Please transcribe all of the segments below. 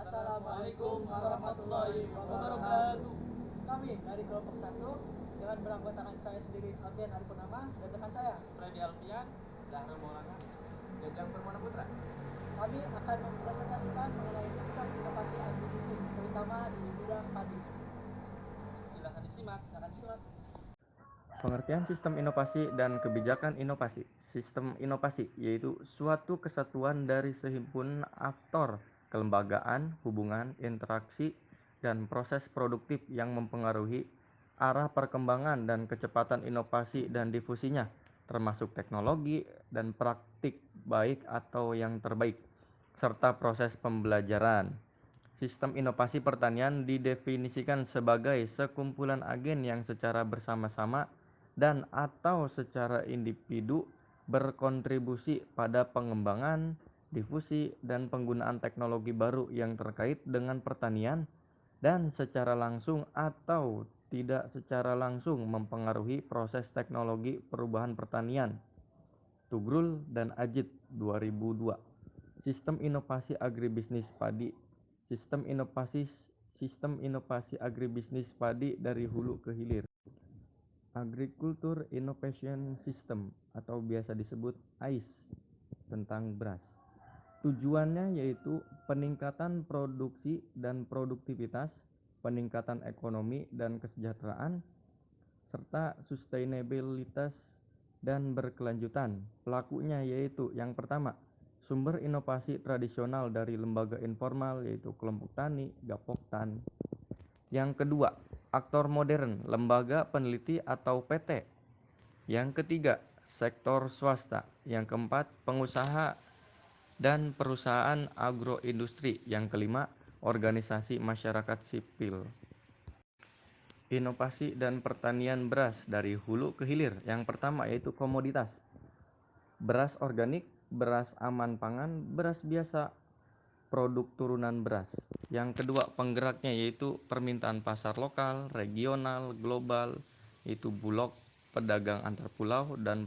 Assalamualaikum warahmatullahi wabarakatuh. Kami dari kelompok 1 dengan beranggotakan saya sendiri Alfian Arifurnama dan rekan saya Freddy Alfian, Zahrul Maulana, Jajang Permana Putra. Kami akan mempresentasikan mengenai sistem inovasi agribisnis terutama di bidang padi. Silakan disimak. Pengertian sistem inovasi dan kebijakan inovasi. Sistem inovasi yaitu suatu kesatuan dari sehimpun aktor, kelembagaan, hubungan, interaksi, dan proses produktif yang mempengaruhi arah perkembangan dan kecepatan inovasi dan difusinya, termasuk teknologi dan praktik baik atau yang terbaik, serta proses pembelajaran. Sistem inovasi pertanian didefinisikan sebagai sekumpulan agen yang secara bersama-sama dan atau secara individu berkontribusi pada pengembangan, difusi, dan penggunaan teknologi baru yang terkait dengan pertanian dan secara langsung atau tidak secara langsung mempengaruhi proses teknologi perubahan pertanian. Tugrul dan Ajit 2002. Sistem inovasi agribisnis padi. Sistem inovasi agribisnis padi dari hulu ke hilir. Agriculture Innovation System atau biasa disebut AIS tentang beras. Tujuannya yaitu peningkatan produksi dan produktivitas, peningkatan ekonomi dan kesejahteraan, serta sustainabilitas dan berkelanjutan. Pelakunya yaitu yang pertama, sumber inovasi tradisional dari lembaga informal yaitu kelompok tani, Gapoktan. Yang kedua, aktor modern, lembaga peneliti atau PT. Yang ketiga, sektor swasta. Yang keempat, pengusaha dan perusahaan agroindustri. Yang kelima, organisasi masyarakat sipil. Inovasi dan pertanian beras dari hulu ke hilir. Yang pertama yaitu komoditas. Beras organik, beras aman pangan, beras biasa, produk turunan beras. Yang kedua, penggeraknya yaitu permintaan pasar lokal, regional, global, yaitu bulog, pedagang antar pulau, dan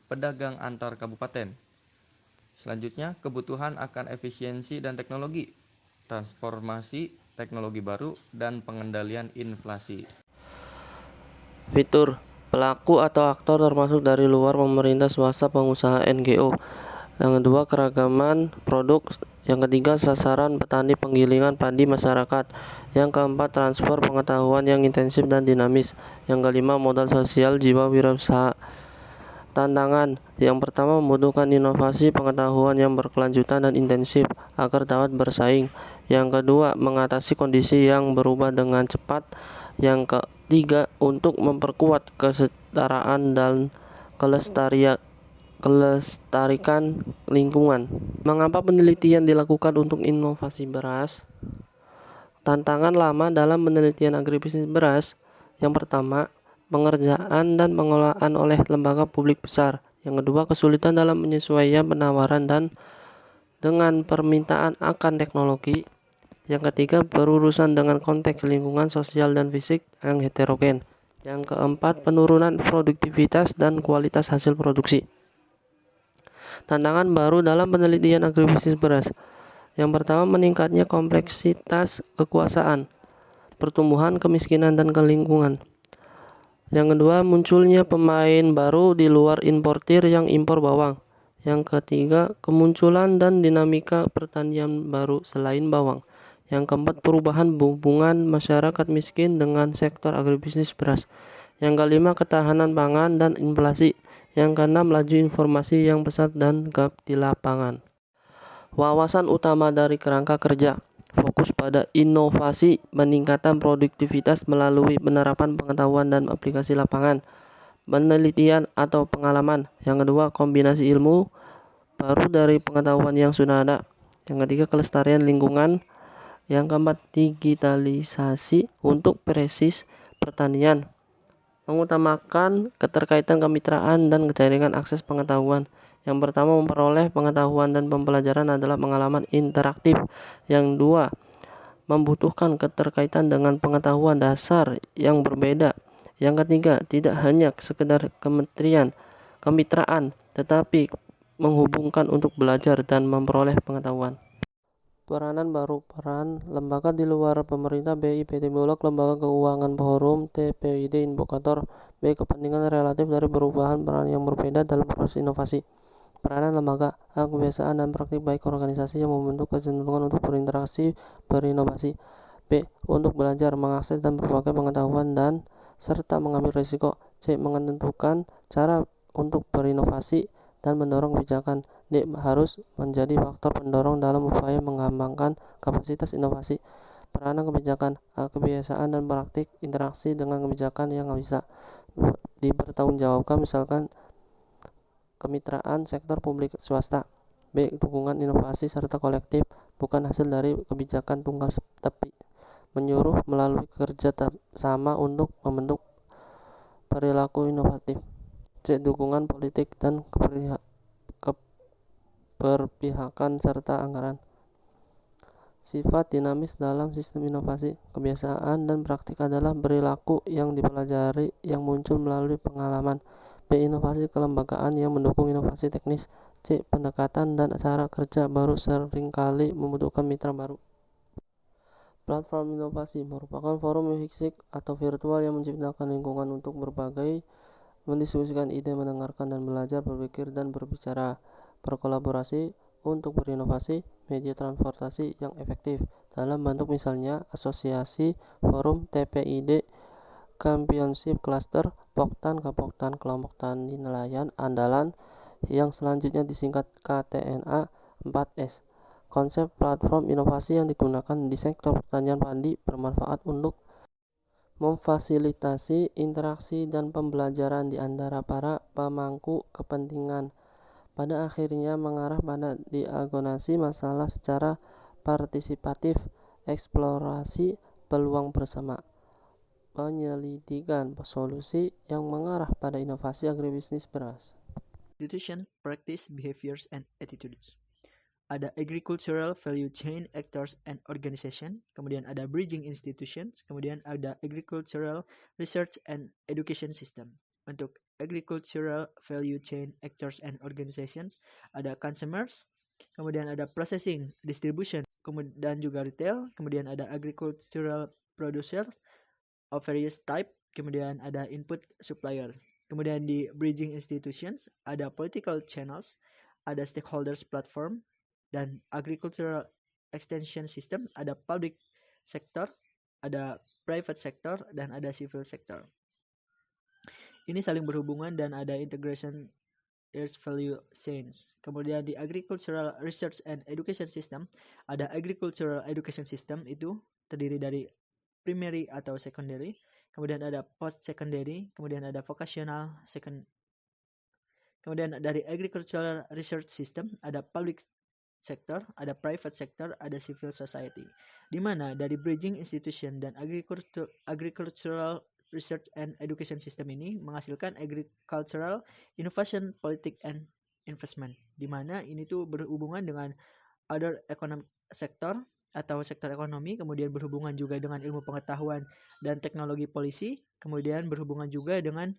pedagang antar kabupaten. Selanjutnya, kebutuhan akan efisiensi dan teknologi, transformasi teknologi baru, dan pengendalian inflasi. Fitur pelaku atau aktor termasuk dari luar pemerintah, swasta, pengusaha, NGO. Yang kedua, keragaman produk. Yang ketiga, sasaran petani, penggilingan padi masyarakat. Yang keempat, transfer pengetahuan yang intensif dan dinamis. Yang kelima, modal sosial jiwa wirausaha. Tantangan yang pertama, membutuhkan inovasi pengetahuan yang berkelanjutan dan intensif agar dapat bersaing. Yang kedua, mengatasi kondisi yang berubah dengan cepat. Yang ketiga, untuk memperkuat kesetaraan dan kelestarikan lingkungan. Mengapa penelitian dilakukan untuk inovasi beras? Tantangan lama dalam penelitian agribisnis beras. Yang pertama, pengerjaan dan pengelolaan oleh lembaga publik besar. Yang kedua, kesulitan dalam menyesuaikan penawaran dan dengan permintaan akan teknologi. Yang ketiga, berurusan dengan konteks lingkungan sosial dan fisik yang heterogen. Yang keempat, penurunan produktivitas dan kualitas hasil produksi. Tantangan baru dalam penelitian agribisnis beras. Yang pertama, meningkatnya kompleksitas kekuasaan, pertumbuhan, kemiskinan, dan kelingkungan. Yang kedua, munculnya pemain baru di luar importir yang impor bawang. Yang ketiga, kemunculan dan dinamika pertanian baru selain bawang. Yang keempat, perubahan hubungan masyarakat miskin dengan sektor agribisnis beras. Yang kelima, ketahanan pangan dan inflasi. Yang keenam, laju informasi yang pesat dan gap di lapangan. Wawasan utama dari kerangka kerja. Fokus pada inovasi, peningkatan produktivitas melalui penerapan pengetahuan dan aplikasi lapangan, penelitian atau pengalaman. Yang kedua, kombinasi ilmu baru dari pengetahuan yang sudah ada. Yang ketiga, kelestarian lingkungan. Yang keempat, digitalisasi untuk presis pertanian. Mengutamakan keterkaitan kemitraan dan jaringan akses pengetahuan. Yang pertama, memperoleh pengetahuan dan pembelajaran adalah pengalaman interaktif. Yang dua, membutuhkan keterkaitan dengan pengetahuan dasar yang berbeda. Yang ketiga, tidak hanya sekedar kemitraan, tetapi menghubungkan untuk belajar dan memperoleh pengetahuan. Peranan baru, peran lembaga di luar pemerintah, BI, PT Bulog, lembaga keuangan, forum, TPID, indikator, B. Kepentingan relatif dari perubahan peran yang berbeda dalam proses inovasi. Peranan lembaga, A. Kebiasaan dan praktik baik organisasi yang membentuk kecenderungan untuk berinteraksi, berinovasi. B. Untuk belajar, mengakses dan berbagai pengetahuan dan serta mengambil risiko. C. Menentukan cara untuk berinovasi dan mendorong kebijakan. D. Harus menjadi faktor pendorong dalam upaya mengembangkan kapasitas inovasi. Peranan kebijakan, A. Kebiasaan dan praktik interaksi dengan kebijakan yang bisa dipertanggungjawabkan, misalkan kemitraan sektor publik swasta. B. Dukungan inovasi serta kolektif, bukan hasil dari kebijakan tunggal tapi menyuruh melalui kerja sama untuk membentuk perilaku inovatif. C. Dukungan politik dan keberpihakan serta anggaran. Sifat dinamis dalam sistem inovasi. Kebiasaan dan praktik adalah perilaku yang dipelajari yang muncul melalui pengalaman. B. Inovasi kelembagaan yang mendukung inovasi teknis. C. Pendekatan dan cara kerja baru seringkali membutuhkan mitra baru. Platform inovasi merupakan forum fisik atau virtual yang menciptakan lingkungan untuk mendiskusikan ide, mendengarkan dan belajar, berpikir dan berbicara, berkolaborasi untuk berinovasi. Media transportasi yang efektif dalam bentuk misalnya asosiasi, forum, TPID, championship, cluster, Poktan, Kapoktan, kelompok tani nelayan andalan yang selanjutnya disingkat KTNA 4S. Konsep platform inovasi yang digunakan di sektor pertanian padi bermanfaat untuk memfasilitasi interaksi dan pembelajaran di antara para pemangku kepentingan. Pada akhirnya mengarah pada diagnose masalah secara partisipatif, eksplorasi peluang bersama, penyelidikan solusi yang mengarah pada inovasi agribisnis beras. Institution, practice, behaviors, and attitudes. Ada agricultural value chain actors and organization, kemudian ada bridging institutions, kemudian ada agricultural research and education system. Untuk agricultural value chain actors and organizations, ada consumers, kemudian ada processing, distribution, kemudian juga retail, kemudian ada agricultural producers of various type, kemudian ada input supplier. Kemudian di bridging institutions ada political channels, ada stakeholders platform, dan agricultural extension system, ada public sector, ada private sector, dan ada civil sector. Ini saling berhubungan dan ada integration value chains. Kemudian di agricultural research and education system, ada agricultural education system, itu terdiri dari primary atau secondary, kemudian ada post secondary, kemudian ada vocational second. Kemudian dari agricultural research system ada public sector, ada private sector, ada civil society. Di mana dari bridging institution dan agricultural research and education system ini menghasilkan agricultural innovation, politik and investment. Di mana ini tuh berhubungan dengan other economic sector atau sektor ekonomi, kemudian berhubungan juga dengan ilmu pengetahuan dan teknologi polisi, kemudian berhubungan juga dengan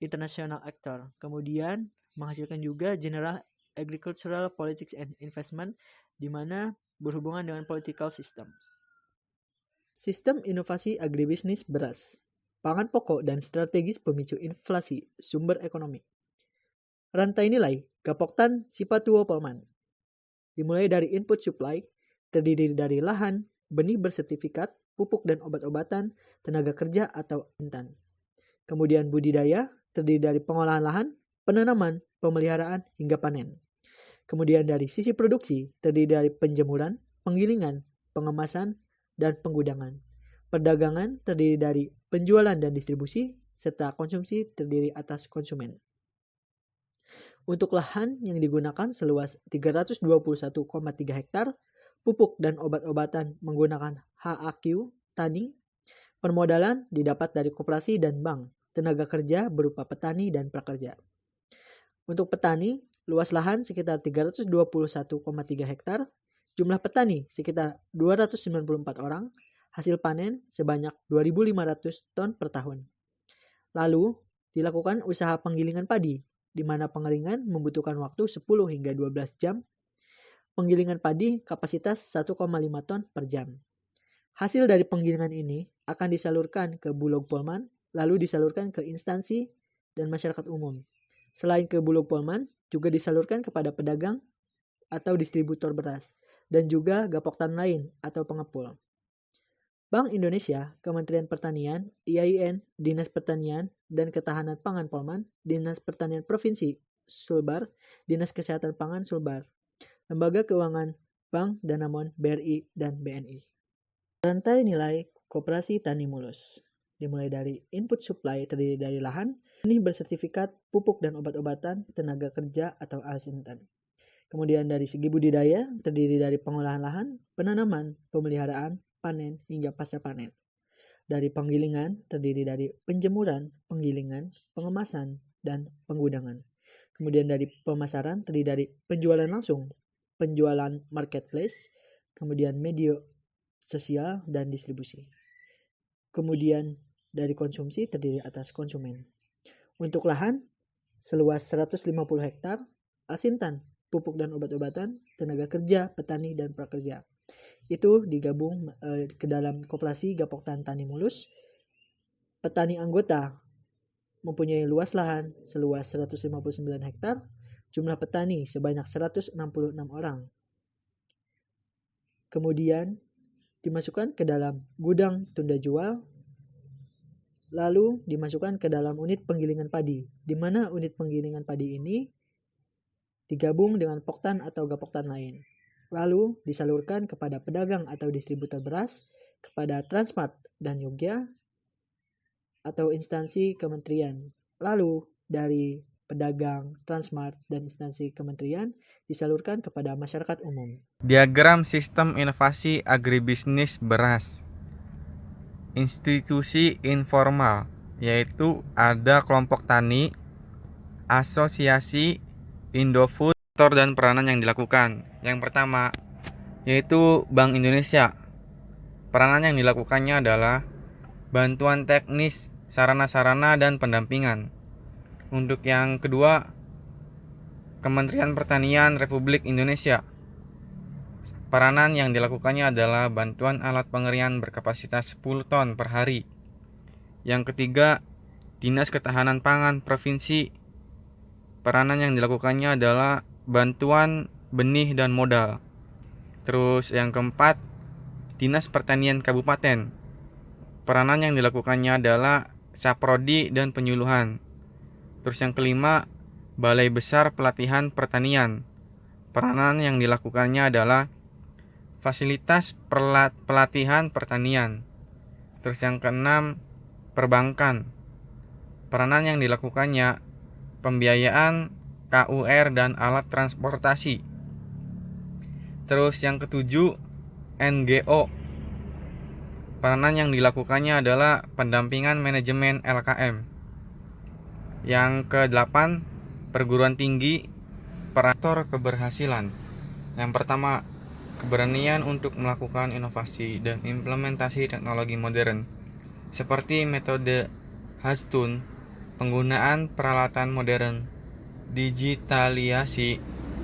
international actor, kemudian menghasilkan juga general agricultural politics and investment, di mana berhubungan dengan political system. Sistem inovasi agribisnis beras, pangan pokok dan strategis pemicu inflasi sumber ekonomi. Rantai nilai Gapoktan Sipatuo Polman dimulai dari input supply, terdiri dari lahan, benih bersertifikat, pupuk dan obat-obatan, tenaga kerja atau intan. Kemudian budidaya, terdiri dari pengolahan lahan, penanaman, pemeliharaan, hingga panen. Kemudian dari sisi produksi, terdiri dari penjemuran, penggilingan, pengemasan, dan penggudangan. Perdagangan terdiri dari penjualan dan distribusi, serta konsumsi terdiri atas konsumen. Untuk lahan yang digunakan seluas 321,3 hektar, pupuk dan obat-obatan menggunakan HAQ tani, permodalan didapat dari koperasi dan bank, tenaga kerja berupa petani dan prakerja. Untuk petani, luas lahan sekitar 321,3 hektar, jumlah petani sekitar 294 orang, hasil panen sebanyak 2.500 ton per tahun. Lalu, dilakukan usaha penggilingan padi, di mana pengeringan membutuhkan waktu 10 hingga 12 jam. penggilingan padi kapasitas 1,5 ton per jam. Hasil dari penggilingan ini akan disalurkan ke Bulog Polman, lalu disalurkan ke instansi dan masyarakat umum. Selain ke Bulog Polman, juga disalurkan kepada pedagang atau distributor beras, dan juga gapoktan lain atau pengepul. Bank Indonesia, Kementerian Pertanian, IAIN, Dinas Pertanian dan Ketahanan Pangan Polman, Dinas Pertanian Provinsi Sulbar, Dinas Kesehatan Pangan Sulbar, Lembaga Keuangan Bank Danamon BRI dan BNI. Rantai nilai koperasi tani mulus dimulai dari input supply terdiri dari lahan, benih bersertifikat, pupuk dan obat-obatan, tenaga kerja atau asintan. Kemudian dari segi budidaya terdiri dari pengolahan lahan, penanaman, pemeliharaan, panen hingga pasca panen. Dari penggilingan terdiri dari penjemuran, penggilingan, pengemasan, dan penggudangan. Kemudian dari pemasaran terdiri dari penjualan langsung, penjualan marketplace, kemudian media sosial dan distribusi. Kemudian dari konsumsi terdiri atas konsumen. Untuk lahan seluas 150 hektar, asintan, pupuk dan obat-obatan, tenaga kerja, petani dan prakerja. Itu digabung ke dalam koperasi Gapoktan Tani Mulus. Petani anggota mempunyai luas lahan seluas 159 hektar, jumlah petani sebanyak 166 orang. Kemudian dimasukkan ke dalam gudang tunda jual, lalu dimasukkan ke dalam unit penggilingan padi, di mana unit penggilingan padi ini digabung dengan poktan atau gapoktan lain. Lalu disalurkan kepada pedagang atau distributor beras, kepada Transmart dan Yogya atau instansi kementerian. Lalu dari pedagang, Transmart, dan instansi kementerian disalurkan kepada masyarakat umum. Diagram sistem inovasi agribisnis beras. Institusi informal, yaitu ada kelompok tani, asosiasi, Indofood, dan peranan yang dilakukan. Yang pertama, yaitu Bank Indonesia. Peranan yang dilakukannya adalah bantuan teknis, sarana-sarana, dan pendampingan. Untuk yang kedua, Kementerian Pertanian Republik Indonesia. Peranan yang dilakukannya adalah bantuan alat pengerian berkapasitas 10 ton per hari. Yang ketiga, Dinas Ketahanan Pangan Provinsi. Peranan yang dilakukannya adalah bantuan benih dan modal. Terus yang keempat, Dinas Pertanian Kabupaten. Peranan yang dilakukannya adalah saprodi dan penyuluhan. Terus yang kelima, Balai Besar Pelatihan Pertanian. Peranan yang dilakukannya adalah fasilitas pelatihan pertanian. Terus yang keenam, perbankan. Peranan yang dilakukannya pembiayaan KUR dan alat transportasi. Terus yang ketujuh, NGO. Peranan yang dilakukannya adalah pendampingan manajemen LKM. Yang kedelapan, perguruan tinggi, operator keberhasilan. Yang pertama, keberanian untuk melakukan inovasi dan implementasi teknologi modern, seperti metode Hastun, penggunaan peralatan modern, digitalisasi,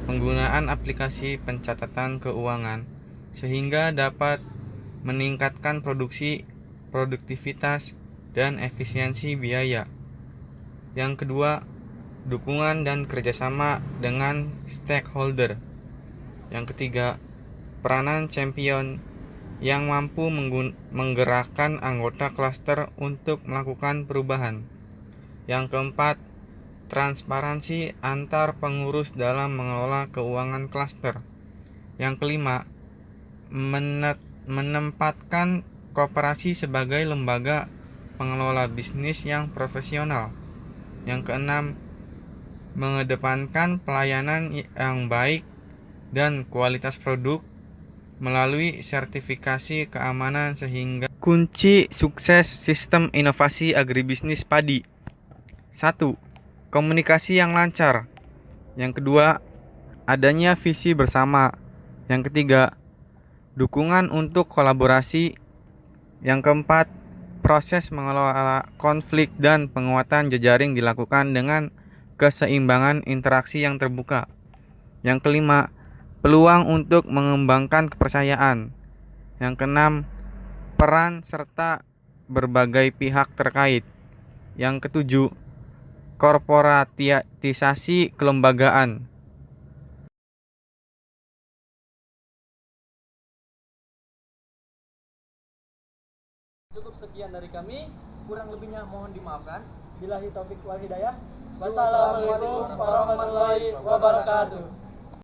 penggunaan aplikasi pencatatan keuangan, sehingga dapat meningkatkan produktivitas, dan efisiensi biaya. Yang kedua, dukungan dan kerjasama dengan stakeholder. Yang ketiga, peranan champion yang mampu menggerakkan anggota klaster untuk melakukan perubahan. Yang keempat, transparansi antar pengurus dalam mengelola keuangan klaster. Yang kelima, menempatkan koperasi sebagai lembaga pengelola bisnis yang profesional. Yang keenam, mengedepankan pelayanan yang baik dan kualitas produk melalui sertifikasi keamanan sehingga kunci sukses sistem inovasi agribisnis padi. 1. Komunikasi yang lancar. Yang kedua, adanya visi bersama. Yang ketiga, dukungan untuk kolaborasi. Yang keempat, proses mengelola konflik dan penguatan jejaring dilakukan dengan keseimbangan interaksi yang terbuka. Yang kelima, peluang untuk mengembangkan kepercayaan. Yang keenam, peran serta berbagai pihak terkait. Yang ketujuh, korporatisasi kelembagaan. Cukup sekian dari kami, kurang lebihnya mohon dimaafkan. Billahi taufik wal hidayah. Wassalamualaikum warahmatullahi wabarakatuh.